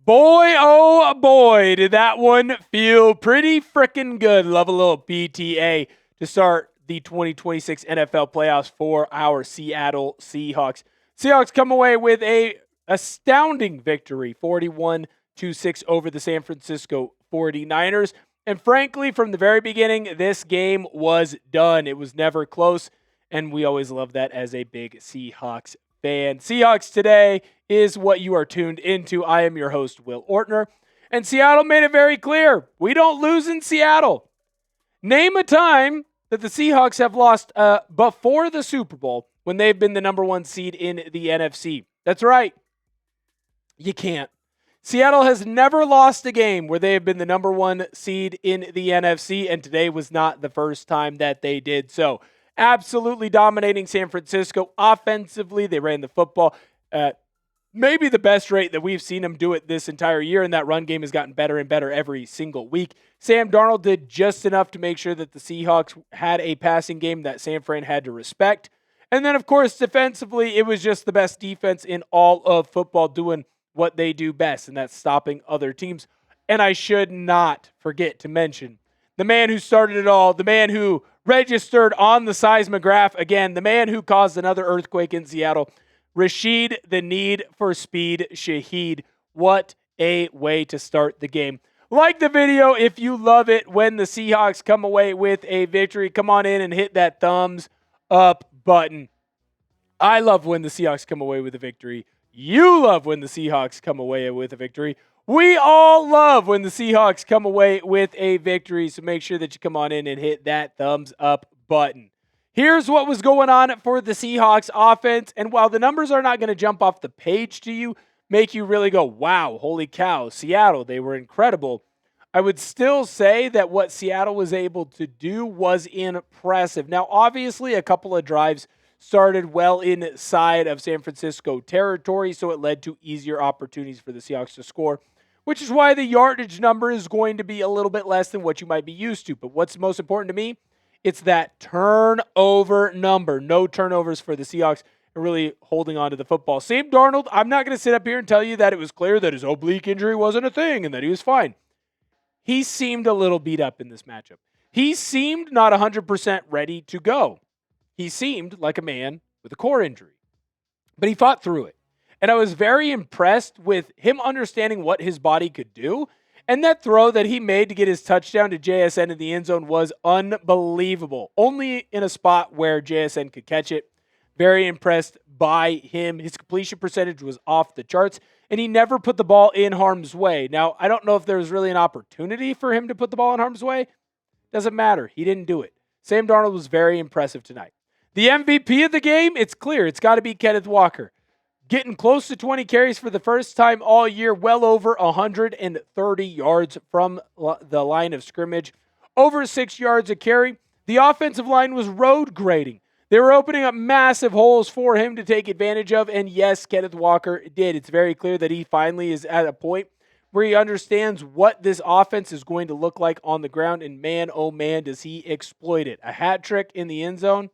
Boy, oh boy, did that one feel pretty freaking good. Love a little PTA to start the 2026 NFL playoffs for our Seattle Seahawks. Seahawks come away with a astounding victory, 41-6 over the San Francisco 49ers. And frankly, from the very beginning, this game was done. It was never close, and we always love that as a big Seahawks fan. Seahawks Today is what you are tuned into. I am your host, Will Ortner, and Seattle made it very clear. We don't lose in Seattle. Name a time that the Seahawks have lost before the Super Bowl when they've been the number one seed in the NFC. That's right. You can't. Seattle has never lost a game where they have been the number one seed in the NFC, and today was not the first time that they did so. Absolutely dominating San Francisco offensively. They ran the football at maybe the best rate that we've seen them do it this entire year, and that run game has gotten better and better every single week. Sam Darnold did just enough to make sure that the Seahawks had a passing game that San Fran had to respect. And then, of course, defensively, it was just the best defense in all of football doing what they do best, and that's stopping other teams. And I should not forget to mention the man who started it all, the man who registered on the seismograph again, the man who caused another earthquake in Seattle, Rashid, the need for speed, Shaheed. What a way to start the game. Like the video if you love it when the Seahawks come away with a victory. Come on in and hit that thumbs up button. I love when the Seahawks come away with a victory. You love when the Seahawks come away with a victory. We all love when the Seahawks come away with a victory, so make sure that you come on in and hit that thumbs up button. Here's what was going on for the Seahawks offense, and while the numbers are not going to jump off the page to you, make you really go, wow, holy cow, Seattle, they were incredible, I would still say that what Seattle was able to do was impressive. Now, obviously, a couple of drives started well inside of San Francisco territory, so it led to easier opportunities for the Seahawks to score, which is why the yardage number is going to be a little bit less than what you might be used to. But what's most important to me? It's that turnover number. No turnovers for the Seahawks and really holding on to the football. Sam Darnold, I'm not going to sit up here and tell you that it was clear that his oblique injury wasn't a thing and that he was fine. He seemed a little beat up in this matchup. He seemed not 100% ready to go. He seemed like a man with a core injury, but he fought through it. And I was very impressed with him understanding what his body could do. And that throw that he made to get his touchdown to JSN in the end zone was unbelievable. Only in a spot where JSN could catch it. Very impressed by him. His completion percentage was off the charts, and he never put the ball in harm's way. Now, I don't know if there was really an opportunity for him to put the ball in harm's way. Doesn't matter. He didn't do it. Sam Darnold was very impressive tonight. The MVP of the game, it's clear. It's got to be Kenneth Walker. Getting close to 20 carries for the first time all year, well over 130 yards from the line of scrimmage, over 6 yards a carry. The offensive line was road grading. They were opening up massive holes for him to take advantage of, and yes, Kenneth Walker did. It's very clear that he finally is at a point where he understands what this offense is going to look like on the ground, and man, oh man, does he exploit it. A hat trick in the end zone.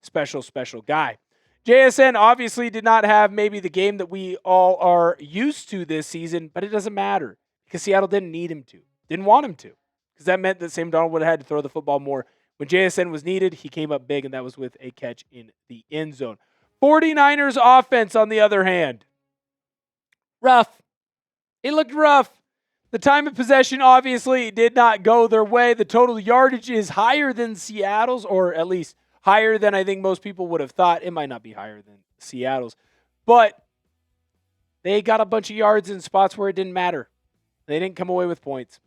Special, special guy. JSN obviously did not have maybe the game that we all are used to this season, but it doesn't matter because Seattle didn't need him to. Didn't want him to because that meant that Sam Darnold would have had to throw the football more. When JSN was needed, he came up big, and that was with a catch in the end zone. 49ers offense, on the other hand, rough. It looked rough. The time of possession obviously did not go their way. The total yardage is higher than Seattle's, or at least higher than I think most people would have thought. It might not be higher than Seattle's, but they got a bunch of yards in spots where it didn't matter. They didn't come away with points.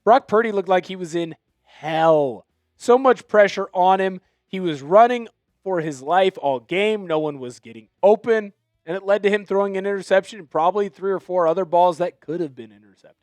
Brock Purdy looked like he was in hell. So much pressure on him. He was running for his life all game. No one was getting open, and it led to him throwing an interception and probably 3 or 4 other balls that could have been intercepted.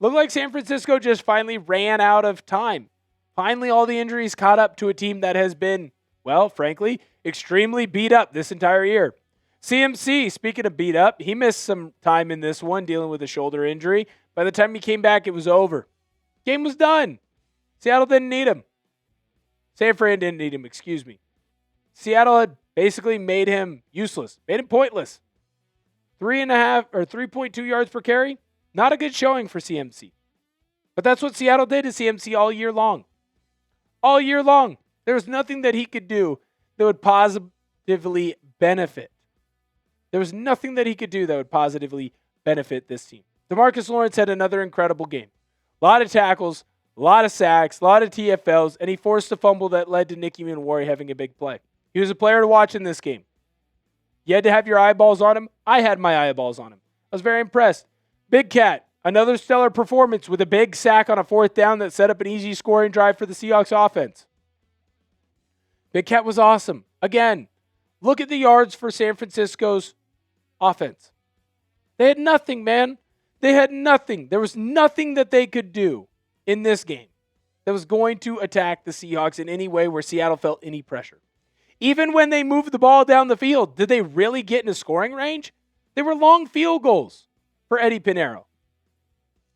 Looked like San Francisco just finally ran out of time. Finally, all the injuries caught up to a team that has been, well, frankly, extremely beat up this entire year. CMC, speaking of beat up, he missed some time in this one dealing with a shoulder injury. By the time he came back, it was over. Game was done. Seattle didn't need him. San Fran didn't need him, excuse me. Seattle had basically made him useless, made him pointless. 3.5 or 3.2 yards per carry. Not a good showing for CMC. But that's what Seattle did to CMC all year long. All year long. There was nothing that he could do that would positively benefit. There was nothing that he could do that would positively benefit this team. DeMarcus Lawrence had another incredible game. A lot of tackles, a lot of sacks, a lot of TFLs, and he forced a fumble that led to Nicky Manwari having a big play. He was a player to watch in this game. You had to have your eyeballs on him. I had my eyeballs on him. I was very impressed. Big Cat, another stellar performance with a big sack on a 4th down that set up an easy scoring drive for the Seahawks offense. Big Cat was awesome. Again, look at the yards for San Francisco's offense. They had nothing, man. They had nothing. There was nothing that they could do in this game that was going to attack the Seahawks in any way where Seattle felt any pressure. Even when they moved the ball down the field, did they really get into scoring range? They were long field goals for Eddie Pinheiro.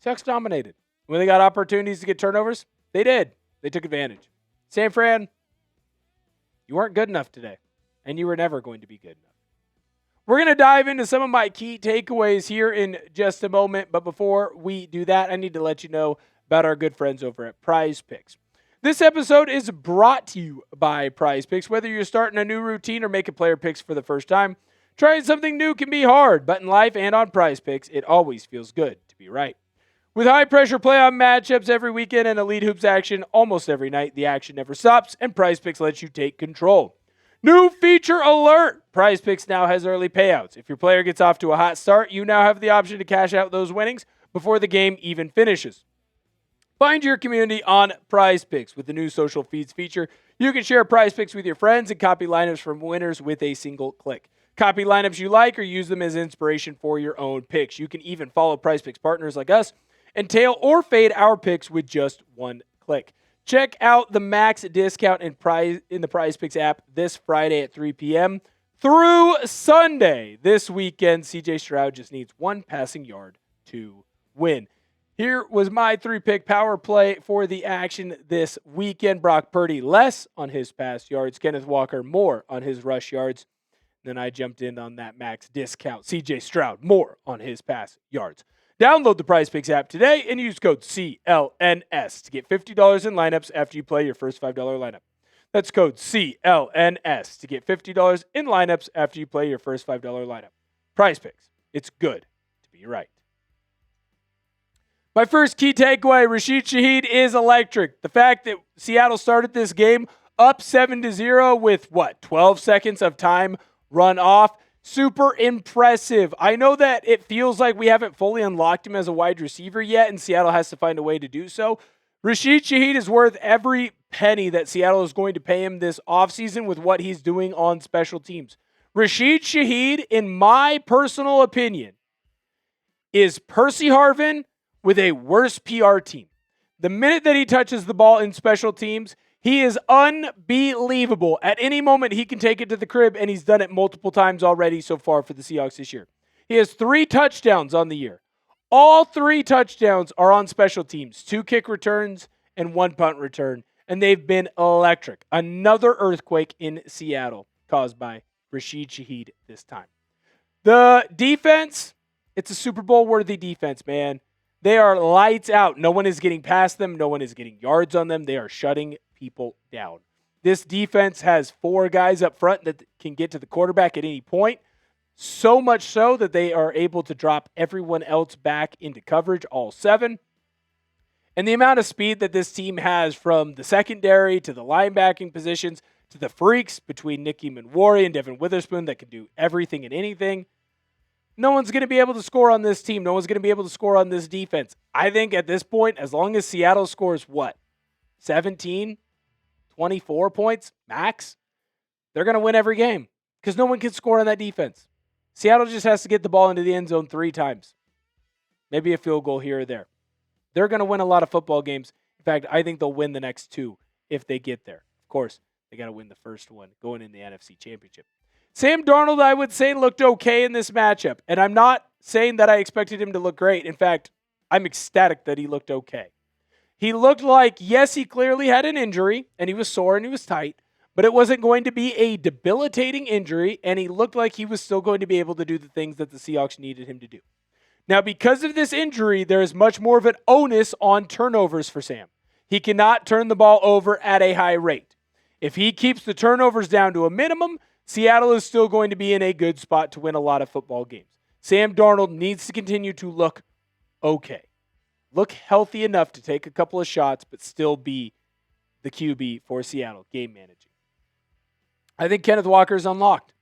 Seahawks dominated. When they got opportunities to get turnovers, they did. They took advantage. San Fran, you weren't good enough today, and you were never going to be good enough. We're going to dive into some of my key takeaways here in just a moment, but before we do that, I need to let you know about our good friends over at PrizePicks. This episode is brought to you by PrizePicks. Whether you're starting a new routine or making player picks for the first time, trying something new can be hard, but in life and on PrizePicks, it always feels good to be right. With high-pressure playoff matchups every weekend and elite hoops action almost every night, the action never stops, and PrizePicks lets you take control. New feature alert! PrizePicks now has early payouts. If your player gets off to a hot start, you now have the option to cash out those winnings before the game even finishes. Find your community on PrizePicks. With the new social feeds feature, you can share PrizePicks with your friends and copy lineups from winners with a single click. Copy lineups you like or use them as inspiration for your own picks. You can even follow PrizePicks partners like us and tail or fade our picks with just one click. Check out the max discount in the PrizePicks app this Friday at 3 p.m. through Sunday. This weekend, CJ Stroud just needs one passing yard to win. Here was my 3-pick power play for the action this weekend. Brock Purdy less on his pass yards. Kenneth Walker more on his rush yards. Then I jumped in on that max discount. CJ Stroud more on his pass yards. Download the PrizePicks app today and use code CLNS to get $50 in lineups after you play your first $5 lineup. That's code CLNS to get $50 in lineups after you play your first $5 lineup. PrizePicks. It's good to be right. My first key takeaway, Rashid Shaheed is electric. The fact that Seattle started this game up 7-0 with 12 seconds of time run off. Super impressive. I know that it feels like we haven't fully unlocked him as a wide receiver yet, and Seattle has to find a way to do so. Rashid Shaheed is worth every penny that Seattle is going to pay him this offseason with what he's doing on special teams. Rashid Shaheed, in my personal opinion, is Percy Harvin with a worse PR team. The minute that he touches the ball in special teams, he is unbelievable. At any moment, he can take it to the crib, and he's done it multiple times already so far for the Seahawks this year. He has 3 touchdowns on the year. All 3 touchdowns are on special teams, 2 kick returns and 1 punt return, and they've been electric. Another earthquake in Seattle caused by Rashid Shaheed this time. The defense, it's a Super Bowl-worthy defense, man. They are lights out. No one is getting past them. No one is getting yards on them. They are shutting people down. This defense has 4 guys up front that can get to the quarterback at any point. So much so that they are able to drop everyone else back into coverage, all 7. And the amount of speed that this team has from the secondary to the linebacking positions to the freaks between Nicky Manwari and Devin Witherspoon that can do everything and anything. No one's going to be able to score on this team. No one's going to be able to score on this defense. I think at this point, as long as Seattle scores 17, 24 points max, they're going to win every game because no one can score on that defense. Seattle just has to get the ball into the end zone 3 times. Maybe a field goal here or there. They're going to win a lot of football games. In fact, I think they'll win the next 2 if they get there. Of course, they got to win the first one going in the NFC Championship. Sam Darnold, I would say, looked okay in this matchup. And I'm not saying that I expected him to look great. In fact, I'm ecstatic that he looked okay. He looked like, yes, he clearly had an injury, and he was sore and he was tight. but it wasn't going to be a debilitating injury, and he looked like he was still going to be able to do the things that the Seahawks needed him to do. Now, because of this injury, there is much more of an onus on turnovers for Sam. He cannot turn the ball over at a high rate. If he keeps the turnovers down to a minimum, Seattle is still going to be in a good spot to win a lot of football games. Sam Darnold needs to continue to look okay. Look healthy enough to take a couple of shots, but still be the QB for Seattle, game managing. I think Kenneth Walker is unlocked.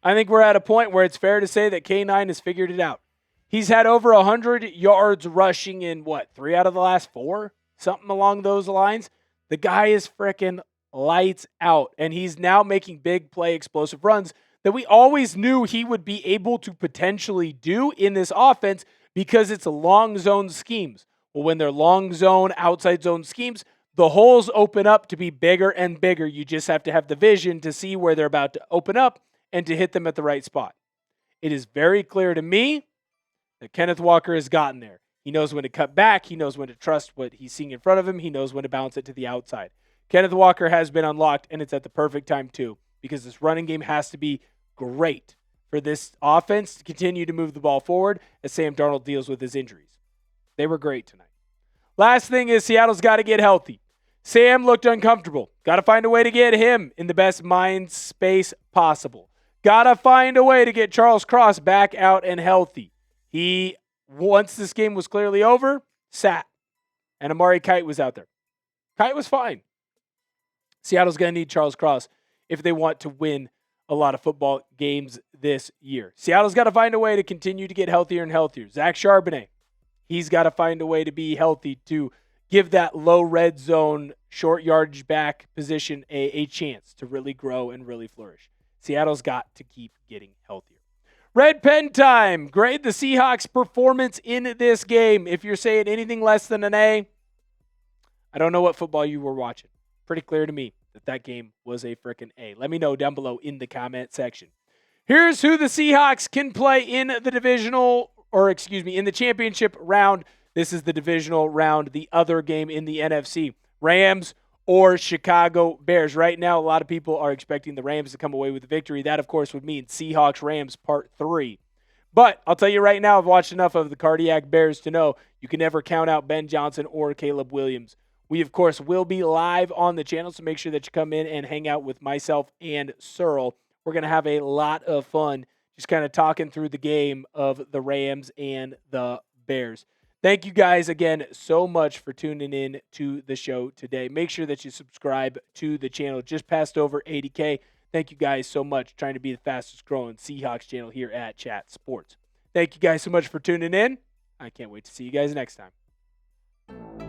I think we're at a point where it's fair to say that K9 has figured it out. He's had over 100 yards rushing in, 3 out of the last 4? Something along those lines. The guy is freaking lights out, and he's now making big play explosive runs that we always knew he would be able to potentially do in this offense because it's long zone schemes. Well, when they're long zone, outside zone schemes, the holes open up to be bigger and bigger. You just have to have the vision to see where they're about to open up and to hit them at the right spot. It is very clear to me that Kenneth Walker has gotten there. He knows when to cut back. He knows when to trust what he's seeing in front of him. He knows when to bounce it to the outside. Kenneth Walker has been unlocked, and it's at the perfect time too, because this running game has to be great for this offense to continue to move the ball forward as Sam Darnold deals with his injuries. They were great tonight. Last thing is Seattle's got to get healthy. Sam looked uncomfortable. Got to find a way to get him in the best mind space possible. Got to find a way to get Charles Cross back out and healthy. He, once this game was clearly over, sat. And Amari Kite was out there. Kite was fine. Seattle's going to need Charles Cross if they want to win a lot of football games this year. Seattle's got to find a way to continue to get healthier and healthier. Zach Charbonnet, he's got to find a way to be healthy to give that low red zone, short yardage back position a chance to really grow and really flourish. Seattle's got to keep getting healthier. Red pen time. Grade the Seahawks' performance in this game. If you're saying anything less than an A, I don't know what football you were watching. Pretty clear to me that game was a freaking A. Let me know down below in the comment section. Here's who the Seahawks can play in the championship round. This is the divisional round, the other game in the NFC. Rams or Chicago Bears. Right now, a lot of people are expecting the Rams to come away with the victory. That, of course, would mean Seahawks-Rams Part 3. But I'll tell you right now, I've watched enough of the Cardiac Bears to know you can never count out Ben Johnson or Caleb Williams. We, of course, will be live on the channel, so make sure that you come in and hang out with myself and Searle. We're going to have a lot of fun just kind of talking through the game of the Rams and the Bears. Thank you guys again so much for tuning in to the show today. Make sure that you subscribe to the channel. Just passed over 80K. Thank you guys so much. Trying to be the fastest growing Seahawks channel here at Chat Sports. Thank you guys so much for tuning in. I can't wait to see you guys next time.